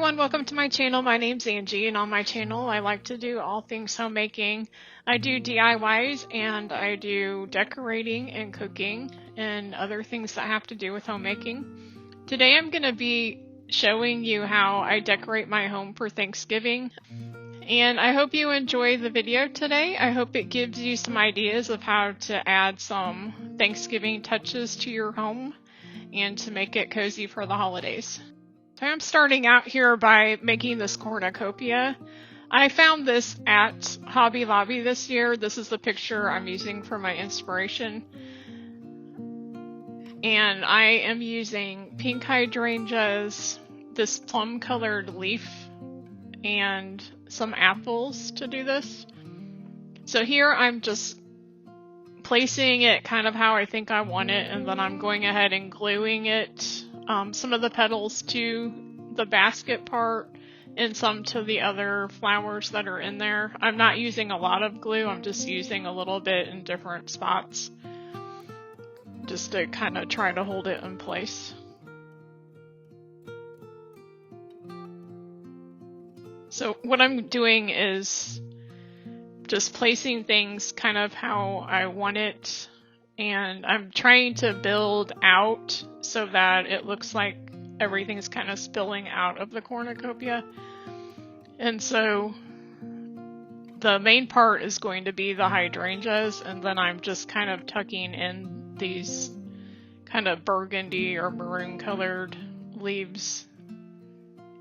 everyone, welcome to my channel. My name's Angie, and on my channel I like to do all things homemaking. I do DIYs and I do decorating and cooking and other things that have to do with homemaking. Today I'm going to be showing you how I decorate my home for Thanksgiving, and I hope you enjoy the video today. I hope it gives you some ideas of how to add some Thanksgiving touches to your home and to make it cozy for the holidays. So I'm starting out here by making this cornucopia. I found this at Hobby Lobby this year. This is the picture I'm using for my inspiration. And I am using pink hydrangeas, this plum colored leaf, and some apples to do this. So here I'm just placing it kind of how I think I want it, and then I'm going ahead and gluing it, some of the petals to the basket part and some to the other flowers that are in there. I'm not using a lot of glue, I'm just using a little bit in different spots just to kind of try to hold it in place. So what I'm doing is just placing things kind of how I want it, and I'm trying to build out so that it looks like everything's kind of spilling out of the cornucopia. And so the main part is going to be the hydrangeas, and then I'm just kind of tucking in these kind of burgundy or maroon colored leaves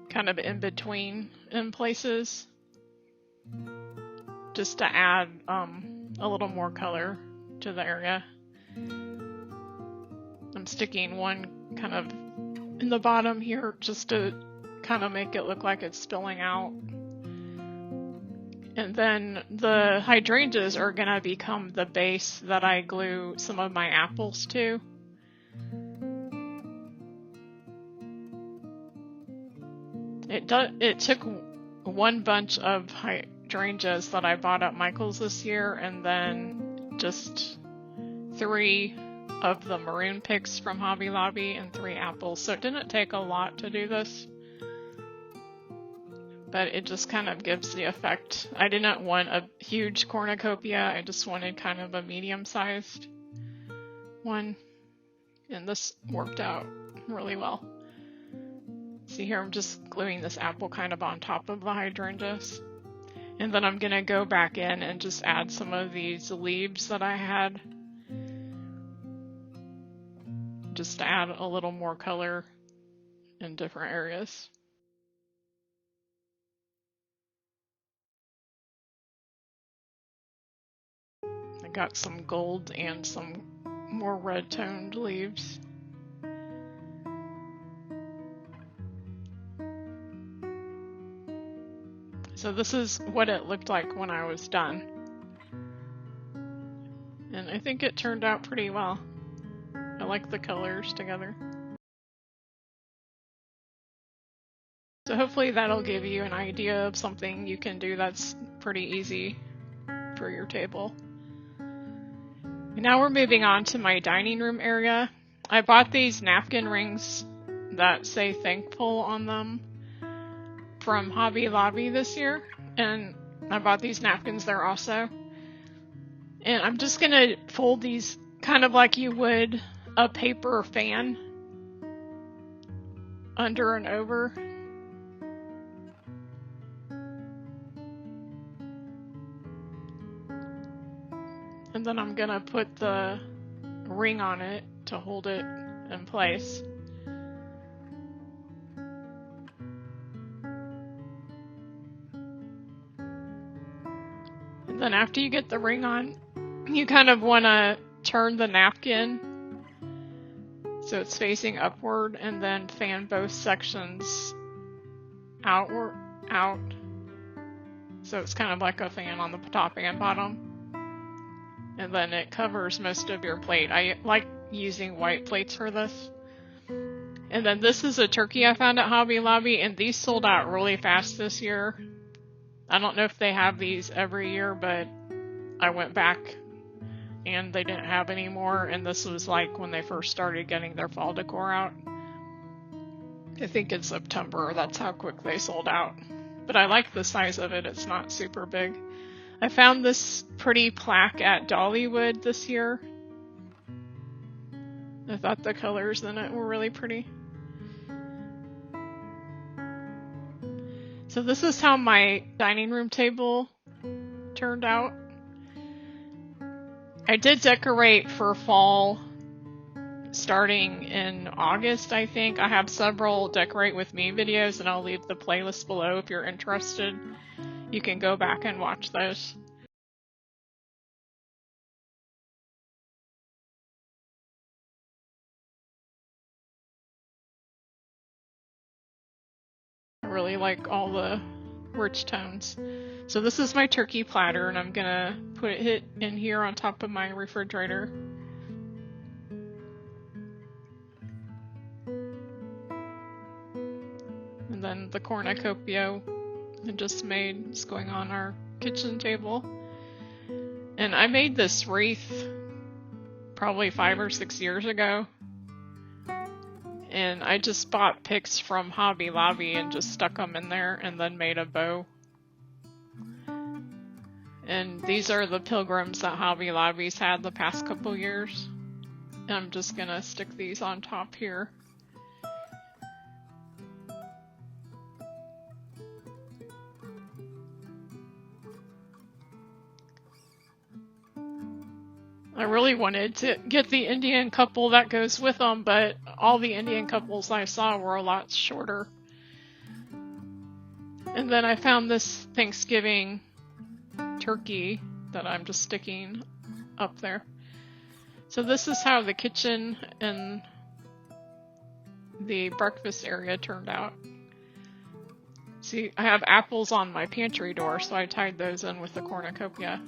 kind of in between in places, just to add a little more color to the area. I'm sticking one kind of in the bottom here just to kind of make it look like it's spilling out. And then the hydrangeas are going to become the base that I glue some of my apples to. It took one bunch of hydrangeas that I bought at Michael's this year, and then just 3 of the maroon picks from Hobby Lobby and 3 apples. So it didn't take a lot to do this, but it just kind of gives the effect. I didn't want a huge cornucopia, I just wanted kind of a medium-sized one, and this worked out really well. See here, I'm just gluing this apple kind of on top of the hydrangeas. And then I'm going to go back in and just add some of these leaves that I had, just to add a little more color in different areas. I got some gold and some more red toned leaves. So this is what it looked like when I was done, and I think it turned out pretty well. I like the colors together. So hopefully that'll give you an idea of something you can do that's pretty easy for your table. And now we're moving on to my dining room area. I bought these napkin rings that say thankful on them from Hobby Lobby this year, and I bought these napkins there also. And I'm just gonna fold these kind of like you would a paper fan under and over. And then I'm gonna put the ring on it to hold it in place. And then after you get the ring on, you kind of want to turn the napkin so it's facing upward, and then fan both sections out, so it's kind of like a fan on the top and bottom. And then it covers most of your plate. I like using white plates for this. And then this is a turkey I found at Hobby Lobby, and these sold out really fast this year. I don't know if they have these every year, but I went back and they didn't have any more, and this was like when they first started getting their fall decor out. I think in September. That's how quick they sold out. But I like the size of it. It's not super big. I found this pretty plaque at Dollywood this year. I thought the colors in it were really pretty. So this is how my dining room table turned out. I did decorate for fall starting in August, I think. I have several Decorate With Me videos, and I'll leave the playlist below if you're interested. You can go back and watch those. I really like all the rich tones. So this is my turkey platter, and I'm gonna put it in here on top of my refrigerator. And then the cornucopia I just made is going on our kitchen table. And I made this wreath probably 5 or 6 years ago. And I just bought picks from Hobby Lobby and just stuck them in there and then made a bow. And these are the pilgrims that Hobby Lobby's had the past couple years. And I'm just gonna stick these on top here. I really wanted to get the Indian couple that goes with them, but all the Indian couples I saw were a lot shorter. And then I found this Thanksgiving turkey that I'm just sticking up there. So this is how the kitchen and the breakfast area turned out. See, I have apples on my pantry door, so I tied those in with the cornucopia.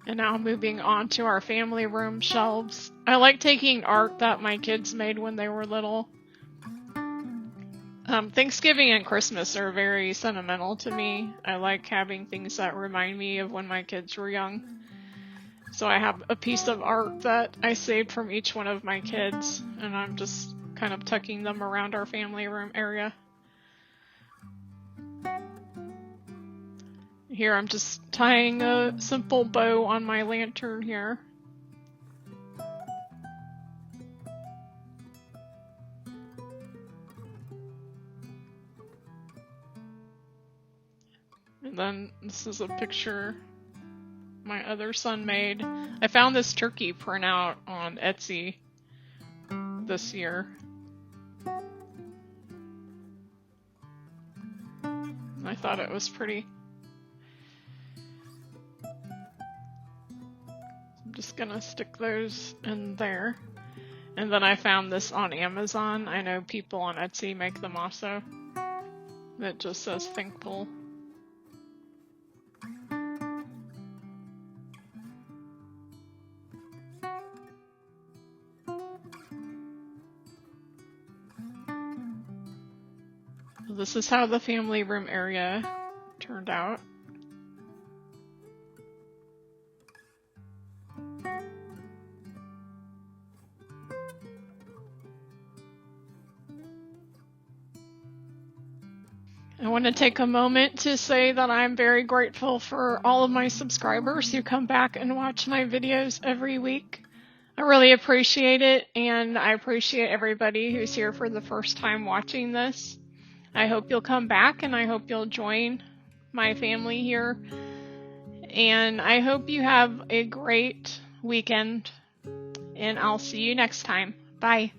And now moving on to our family room shelves. I like taking art that my kids made when they were little. Thanksgiving and Christmas are very sentimental to me. I like having things that remind me of when my kids were young. So I have a piece of art that I saved from each one of my kids, and I'm just kind of tucking them around our family room area. Here I'm just tying a simple bow on my lantern here. And then this is a picture my other son made. I found this turkey printout on Etsy this year. I thought it was pretty. I'm just gonna stick those in there. And then I found this on Amazon. I know people on Etsy make them also. That just says thankful. This is how the family room area turned out. I want to take a moment to say that I'm very grateful for all of my subscribers who come back and watch my videos every week. I really appreciate it, and I appreciate everybody who's here for the first time watching this. I hope you'll come back, and I hope you'll join my family here. And I hope you have a great weekend, and I'll see you next time. Bye.